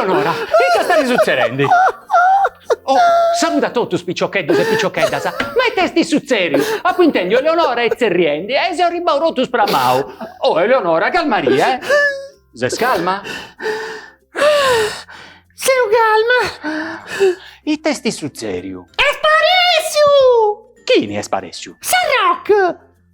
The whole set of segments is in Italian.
Eleonora, che stai succedendo? Oh, saluta tutti spiccioccheddos e piccioccheddas, ma i testi sul serio. A cui intendo Eleonora e zerriendi, e se ho ribaurotus pramau. Oh, Eleonora, calmaria, Se scalma? Seu calma. I testi sul serio. Espareciu! Chi ne espareciu? Sarroc!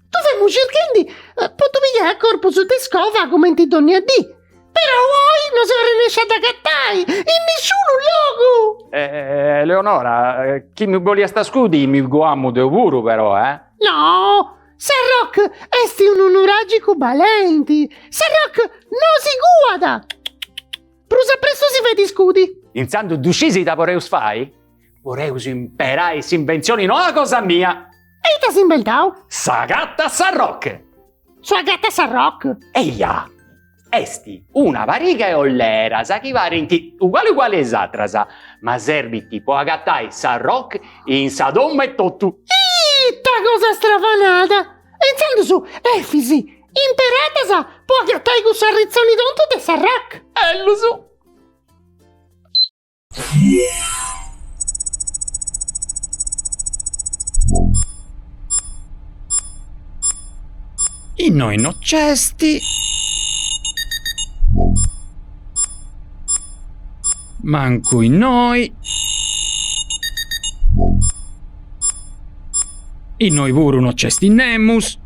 Tu fai cercando, potto pigliare il corpo su te scova come ti donne a di. Però voi non siete riusciti a cattare in nessun luogo! Eleonora, chi mi vuole sta scudi mi guammo de puro però, No! Sarroc, esti un onoragico valenti! Sarroc, non si guarda! Prusa presto si vede scudi! Inzando ducisi da voreus fai? Voreus imperai s'invenzioni no a cosa mia! E ti si inventau? Sa gatta Sarroc! Sua gatta Sarroc! Eia! Esti una variga e ollera, sa chi varinti uguale esatrasa, ma serviti può agattai Sarroc in sa domma e tottu. Itta cosa strafanata! Enzando su, Efisi, imperatasa, può agattai con sarrizzoni d'onto de Sarroc! Lo so! I noi nocesti manco in noi in noi pure nocesti nemus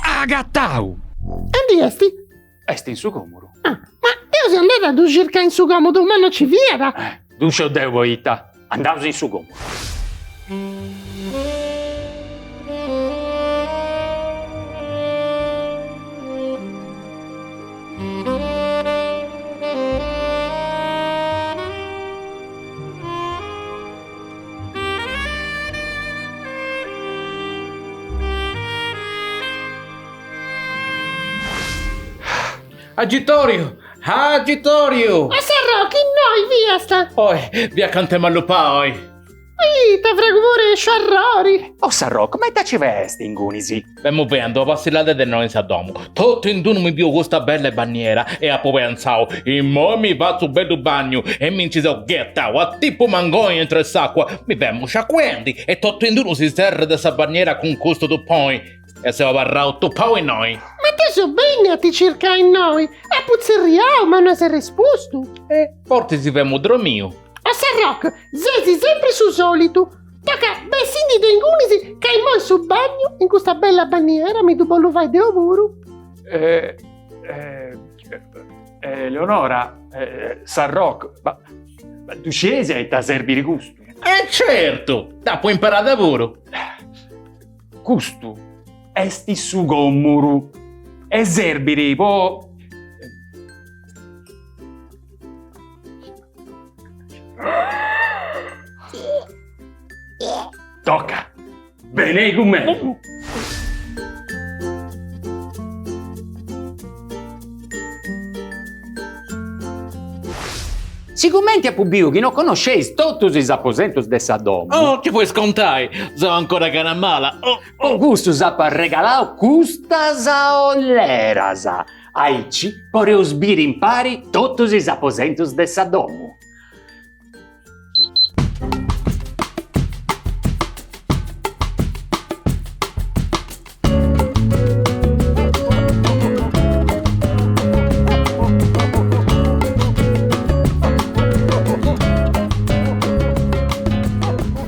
agattau Andi esti in su comodo ma io sono andata a cercare in su comodo ma non ci viera duce devo ita andavo in su comodo Agitorio! Agitorio! a Sarroc in noi via sta Poi, via cantemalo poi! Ita fragore sciarrori oh Sarroc come ci vesti in gunisi Vemo vendo, passillate del noi in Sadomo. Tutto in due mi più questa bella banniera e a poi pensavo, in mo mi va su bello bagno e mi inciso ghettao a tipo mangoi entro s'acqua. Mi vemo sciacquendi e tutto in due si serre dessa banniera con questo tu poi. E se va barrao tu poi noi. ma te so bene a ti cercare in noi a puzzerriao ma non si è risposto Porti si vemo dromio. a Sarroc zesi sempre su solito tocca besindi dengunisi che in mo sul bagno in questa bella banniera mi dubo lo vai de ovuru Eleonora Sarroc ma ducesi e ta serbi gusto Certo! Da puoi imparare da lavoro. gusto esti su gommuru e zerbiri po tocca bene con me sicuramente a Publiu che non conosceis tutti i aposentos de sa domo Oh, ci puoi scontare! Sono ancora canamala! Augustus ha regalado custas ollerasa. Aici poreus bir impari totus is aposentos de sa domo.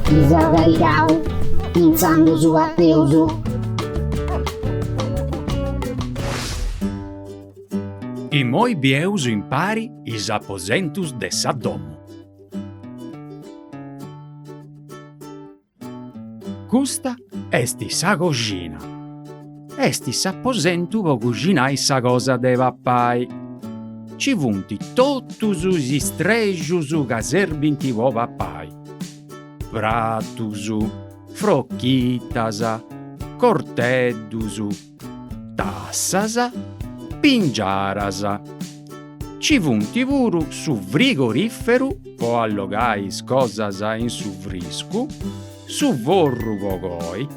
Isavaricau, pensando su Atteuso. I moi bieus impari is aposentus de sa domo. Custa esti sa cogina. Esti s'apposentu vo cuginai sa cosa de pappai. Ci vunti totus is istregius ca serbinti vo pappai. Pratusu, frocchitasa, corteddusu, tassasa, pingiarasa. Ci vunti puru su frigoriferu po allogai cosasa in su friscu, su vorru cogoi.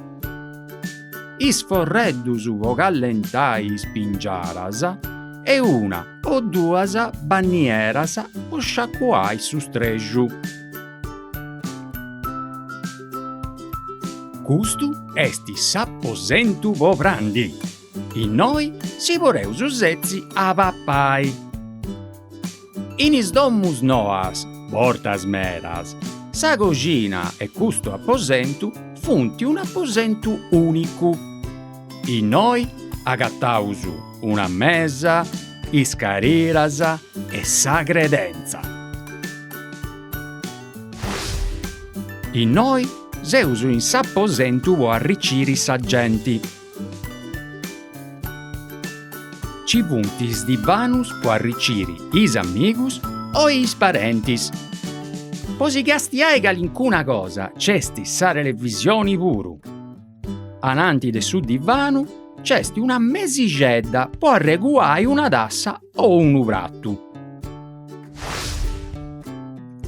isforreddus vo callentai spingiaras e una o duas bannieras po sciacquai su stregiu. Custu esti s'apposentu vo prandi. In noi si voreus usezzi a pappai. In is domus noas, portas meras, sa cogina e custu apposentu funti un apposentu unicu. In noi agattaus una mesa, iscariras e sa credenza. In noi seus in s'apposentu vo arriciri sa genti. Ci vuntis divanus po arriciri is amigus o is parentis. Posi gastiai calincuna cosa, cesti sa televisioni puru. Ananti de su divanu, cesti una mesigedda po arreguai una tassa o unu prattu.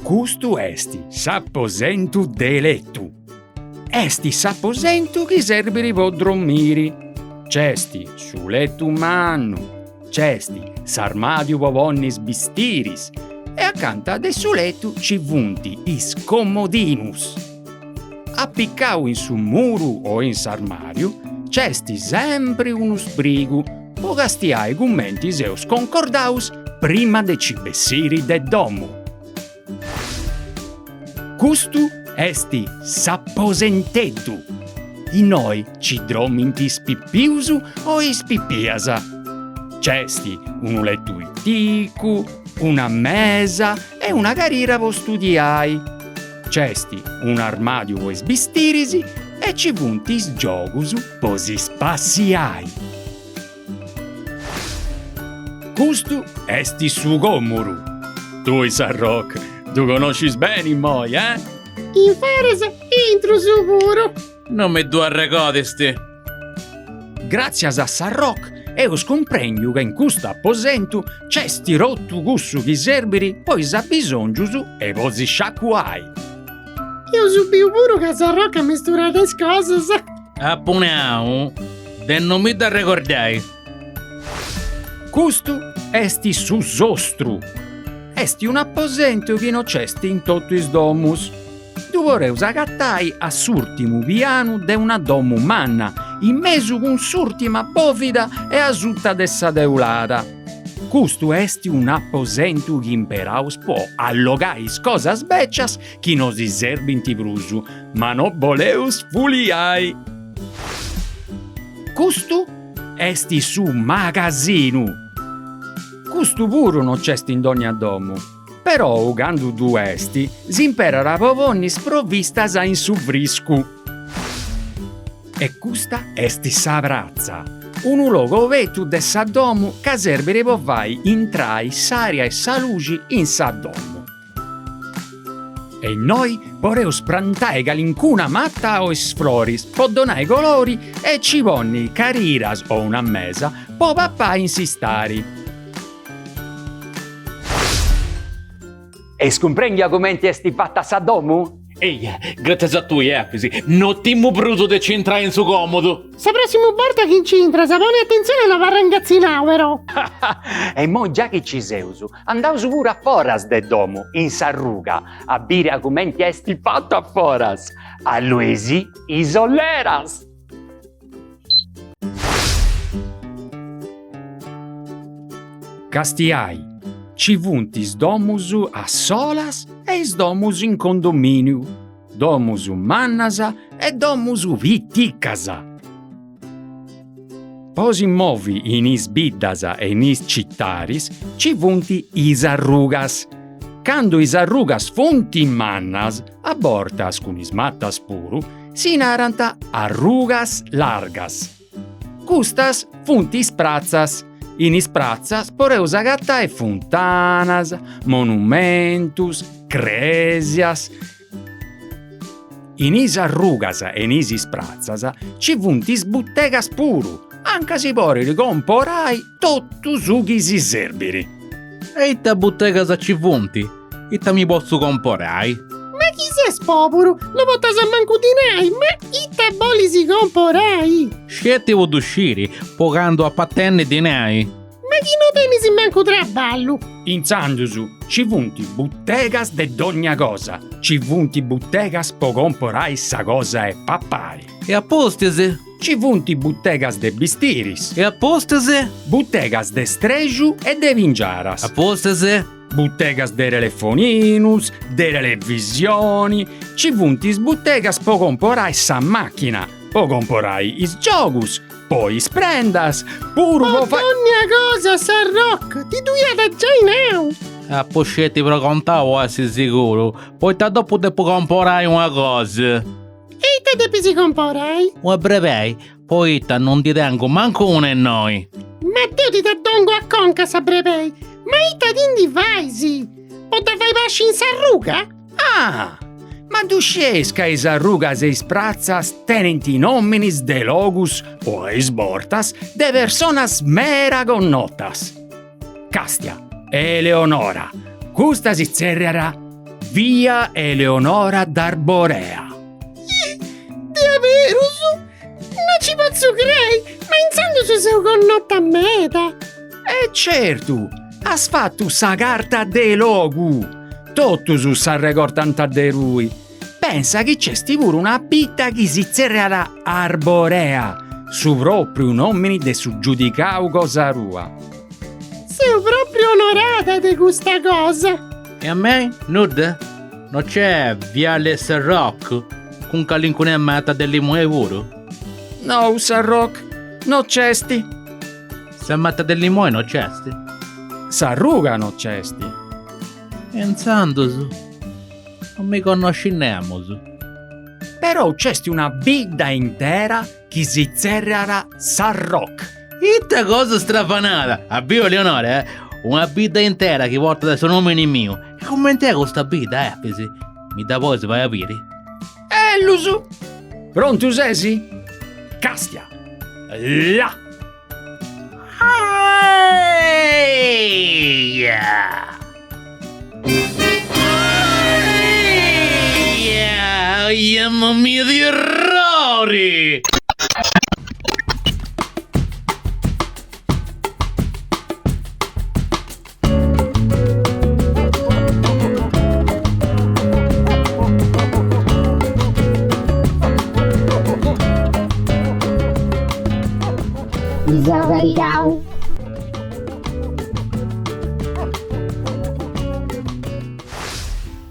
Custu esti s'apposentu de lettu. Esti s'apposentu chi serbiri po drommiri. Cesti su lettu mannu, cesti s'armadiu po ponnis bistiris e accanta de su lettu ci vunti is comodinus. Appiccau in su muru o in s'armariu, cesti sempre unu sbrigu po gastiai commenti seus concordaus prima de ci bessiri de domu. Custu esti s'apposenteddu. In noi ci drominti spippiusu o ispippiasa. Cesti unu lettu itticu, una mesa e una carira po studiai. Cesti un armadiu po sbistirisi e ci vuntis giogusu po si spassiai. Custu esti su gomuru. Tu Sarroc, tu conoscis bene moi, In feres intro sicuro. Non mi do arrecodesti. Grazias a Sarroc, eus comprendiu che in custu apposentu cesti rottu cussu chi serbiri poi s'abbisongiusu e posi sciacquai. Io subiu pure che Sarroca misturate le cose. Appuneu, de non mi da ricordai. Custu esti su sostru. Esti un apposentu chi no cesti in tottu is domus. Tu voreus agattai a s'urtimu pianu de una domu manna, in mesu cun s'urtima bovida e a sutta de sa teulada. Custu esti un apposentu chi imperaus po allogai is cosas beccias chi no si serbinti prusu, ma no voleus fuliai. Custu esti su magasinu. Custu puru no cesti in dogna domu. Però, ugandu du esti, s'imperara povonnis provvistas in su friscu. E custa esti sa prazza, unu logo vetu de sa domu ca serbiri po fai intrai s'aria e sa luci in sa domu. E noi poreus plantai calincuna matta o isfloris, po donai colori e ci ponni cariras o una mesa po papà insistari. E scomprendi argomenti esti fatta sa domu? Ehi, grazie a tu, Efisi, non timmo bruto de ci entrai in su comodo. Se prossimo volta che incintra, sapone attenzione alla varrangazzina, vero? E mo già che ci seusu, andaus pure a foras de domu, in Sarruga, a bire argomenti esti fatto a foras, a Luisi isoleras. Castiai, ci vuntis domusu a solas e is domusu in condominiu, domusu mannasa e domusu vitticasa. Posi movi in is biddasa e in is cittaris ci vunti is arrugas. Cando is arrugas funti mannas, abortas cun is mattas puru, si naranta arrugas largas. Custas funti is prazzas. In is prazzas poreus agattai fontanas, monumentus, cresias. In is arrugas e in is prazzas ci vuntis buttegas puru, anca si porili comporai tottu su chi si serbiri. E ita bottega ci vunti? Ita mi posso comporai? Ma chi sei spopuro? Lo portas a mancudinai, ma itta boli si comporai. Scetti vuoi uscire, pogando a pattenne di nai. Ma chi non tieni si manco traballo? In Sandusu ci vunti buttegas de dogna cosa. Ci vunti buttegas po comporai sa cosa e pappai. E appostese, Ci vunti buttegas de bistiris. e appostese, Buttegas de streju e de vingiaras. appostese. Buttegas de telefoninus, de televisioni. Ci vunti buttegas po comporai sa macchina. Po comporai is giogus. Poi is prendas. Pur Oh, vo fa... dogna cosa, San Rock, ti duiata già in A poscetti per contavo quasi sicuro. Poi da dopo te può comprare una cosa. E te devi si comporai? Una brevei, poi te non ti tengo manco una e noi. Ma te ti dongo a conca sa brevei. Ma itta dindi vaisi. O da vai pasci in sarruga? Ah! Ma tu sciesca is arrugas e is prazzas tenenti nominis de logus o is bortas de personas mera connotas. Castia, Eleonora, custa si zerrera via Eleonora d'Arborea. È vero, su. Ma ci posso crei? Ma inzando su sei connotta a meta. E certo, has fatto sa carta de logu. Tutto su sa recortanta de rui. Pensa che c'è pure una bitta che si zerrera Arborea, su proprio nomini de su giudicau cosa rua. Sei proprio onorata di questa cosa. E a me, Nud? Non c'è Viale Rock con calincune mata dell'imo euro? No, Sarroc, no cesti. Se matta dell'imo non c'è? S'arruga no cesti. Pensando su. Non mi conosciamo su. Però c'esti una bidda intera che si zerrera Sarroc. Itta cosa strafanata! Abbio Leonore, una bida intera che porta da suo nome in mio. E come te questa bida, Fisi? Mi da voi se vai a capire? Lusu. Pronto sesi? Castia. Là. Mamma mia di errori! Zavaricau.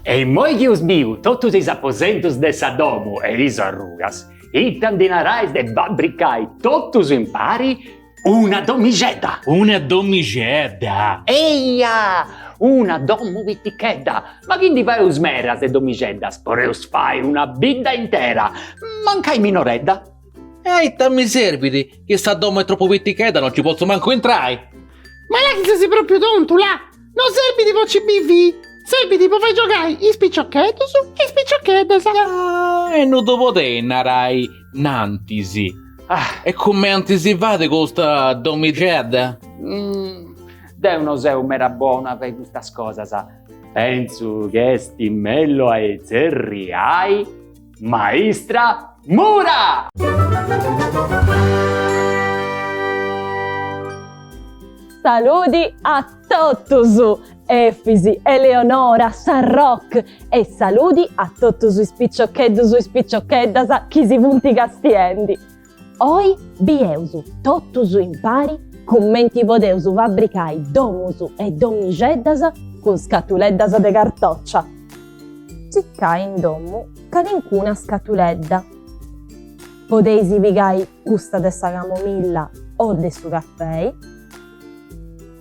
E moi che usbiu totus is aposentus de sa domu e is arrugas, itam dinarais de fabricai totus in pari una domigedda. Una domigedda! Eia! Una domu vitichedda. Ma quindi vai usmeras de domigeddas, poreus fai una bidda intera. Mancai minoredda. Ehi, mi serviti, che sta domo è troppo vittichetta, non ci posso manco entrare. Ma là che sei proprio tonto, là. Non servi tipo CBV. Servi tipo fai giocare i spicciocchetti su e spicciocchetti sa. Ah, e non dopo te, narai, nantisi. Ah, E come antisipate con sta domigedda? Deu non sei mera buona per questa cosa, sa. Penso che sti mello ai zerriai, maestra Mura! Saluti a Tottusu, Efisi, Eleonora, San Rock e saluti a Tottusu spiccioccheddu e spiccioccheddasa chi si punti castiendi. Oi bieusu, Tottusu impari, commenti podeusu fabricai domusu e domigeddasa con scatuleddasa de cartoccia. Ciccai in domu calincuna scatuledda. Podeisi pigai custa de sa camomilla o de su caffè,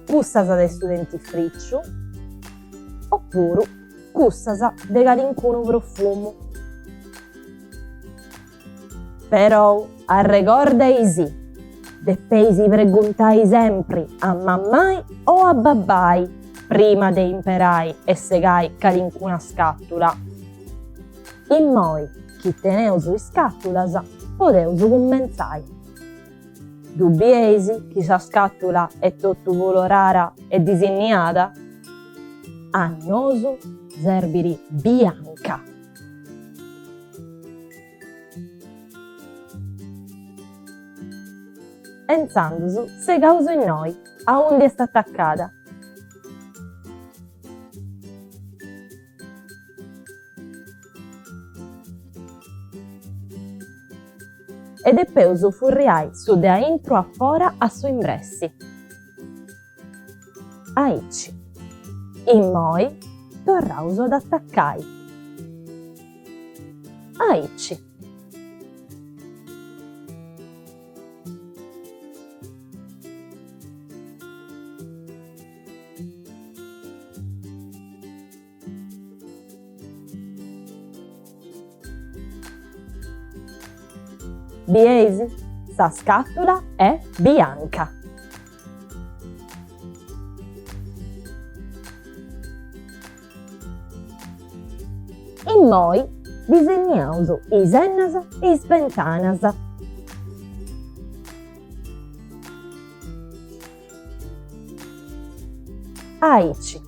cussasa de su dentifricciu, oppure cussasa de calincunu profumu. Però arrecordeisi, deppeisi preguntai sempre a mammai o a babbai prima de imperai e segai calincuna scattula. In moi, chi teneusu i scattulasa, podeusu commenzai. Dubieisi chi sa scattula è tutto colorara e disegnata? A nosu zerbiri bianca, enzandosu se causu in noi, a onde est attaccada. E deppeusu furriai su de a intro a fora a su imbressi. Aici. In moi torrausu ad attaccai. Aici. Biesi, sa scatula è bianca. In moi disegniausu is ennas e is ventanas. Aici.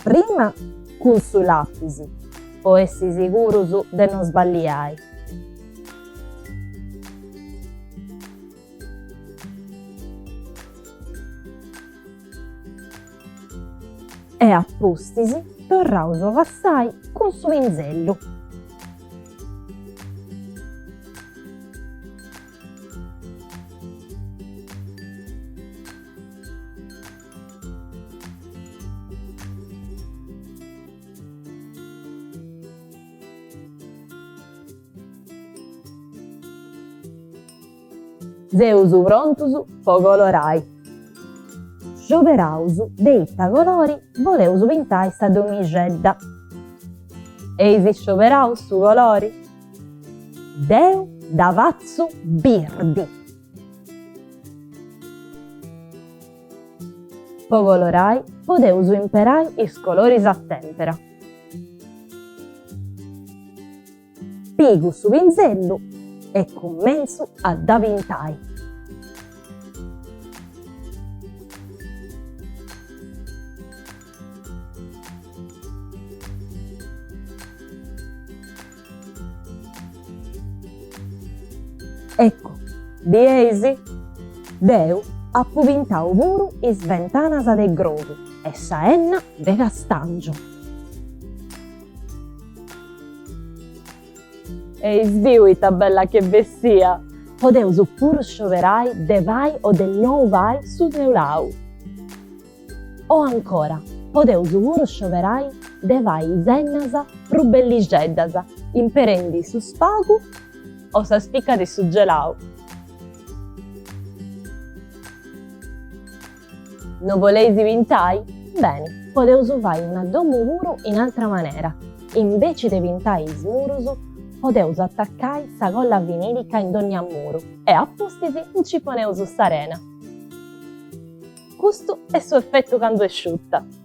Prima cun su lapisi, po essi sigurusu de non sballiai. E appustisi torrausu avassai cun su pinzellu. Seusu prontusu po colorai. Scioverausu de itta colori voleusu pintai sa domigedda. Eisi scioverau su colori? Deu davazzu birdi. Po colorai podeusu imperai is coloris a tempera. Pigu su pinzellu e commenzu a da pintai. Ecco, biesi, deu appu pintau puru is ventanas de grosu e sa enna de castangio. Eis viu ita bella che bessia! Podeusu puru scioverai de vai o de nou vai su seu lau. O ancora, podeusu puru scioverai de vai is ennas pru belligeddas, imperendi su spagu o sa spicca di su gelau. Non voleisi pintai? Bene, podeusu fai una domu puru in altra manera. Invece de pintai is murusu, podeusu attaccai sa colla vinilica in dogna muru e appustisi in ci poneusu s'arena. Custu è su effettu candu è sciutta.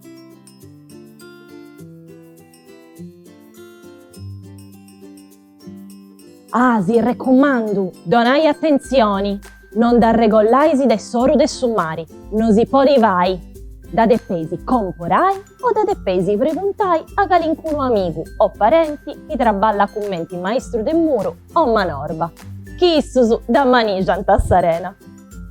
Ah, si recomando, donai attenzioni, non da regollaisi de soru de summari, non si porivai, da deppesi comporai o da deppesi preguntai a calincuno amigu o parenti chi traballa commenti maestro de muro o manorba, chi issusu da manigian tassarena.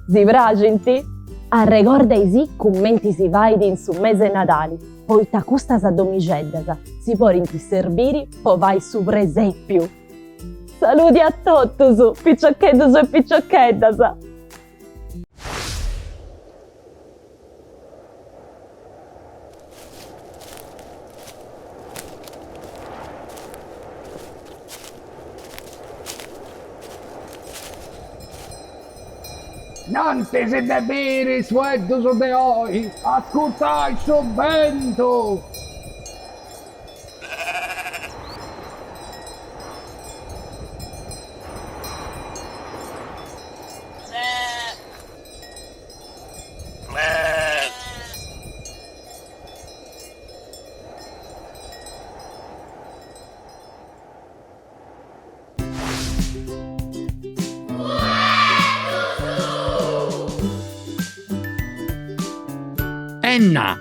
Si praginti? A recordaisi commenti si vaidi in su mese Natali, poita custas a domigeddas si porinti serviri po vai su presepiu. Saluti a tottusu, piccioccheddusu e piccioccheddas! Non ti si debiri sueddusu de oi, ascoltai su vento! Enna,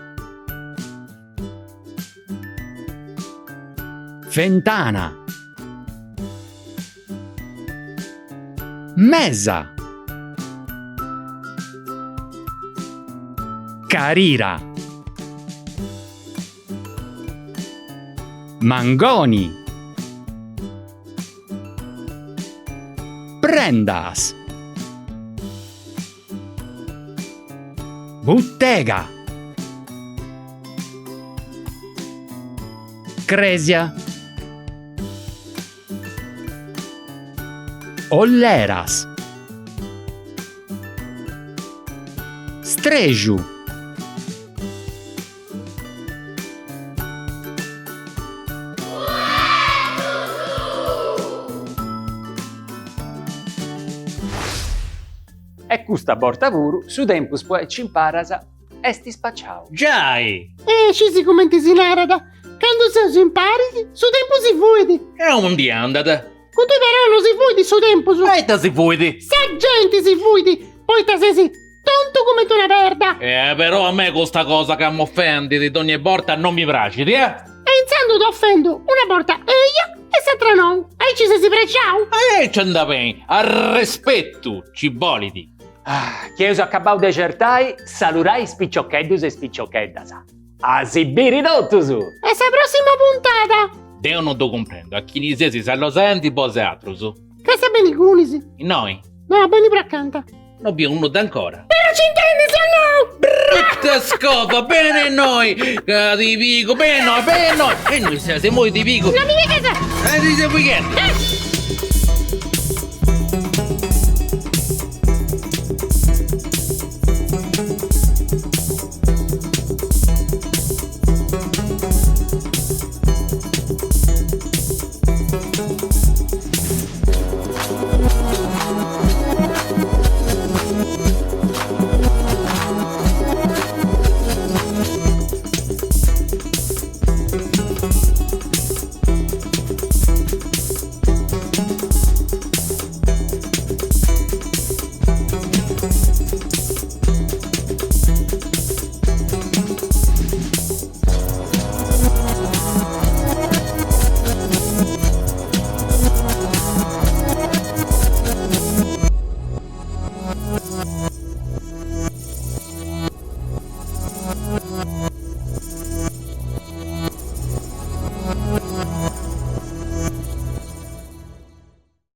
Fentana, Mesa, Carira, Mangoni, Prendas, Bottega, Cresia, Olleras, Streju, E custa borta vuru, su tempus poi ci imparasa, esti spacciao. Giai! Ci si commenti si narada. Quando si impari, su tempo si fuidi. E un di andata. Con te però non si fuidi su tempo su. Aspetta si puoi. Sa gente si fuidi. Poi te sei tonto come tu una perda. Però a me questa cosa che mi offendi di ogni volta non mi piace, E inzando ti offendo una volta eia e s'altra non. E ci sei precciao. C'è da bene, al rispetto, ciboliti. Chieso accabau de certai, salurai spicciocheddus e spicciocheddas. A sibiri dottusu! E sa prossima puntata. Io non lo comprendo, a chi si sa lo senti, poi se altro su. Che sta bene i cunisi. Noi, No, bene per accanto. non abbiamo uno d'ancora. Però ci intendi se no. Brutta scopa, bene noi! Di Vigo, bene noi! E noi siamo di Vigo! Non mi dica se. Di weekend!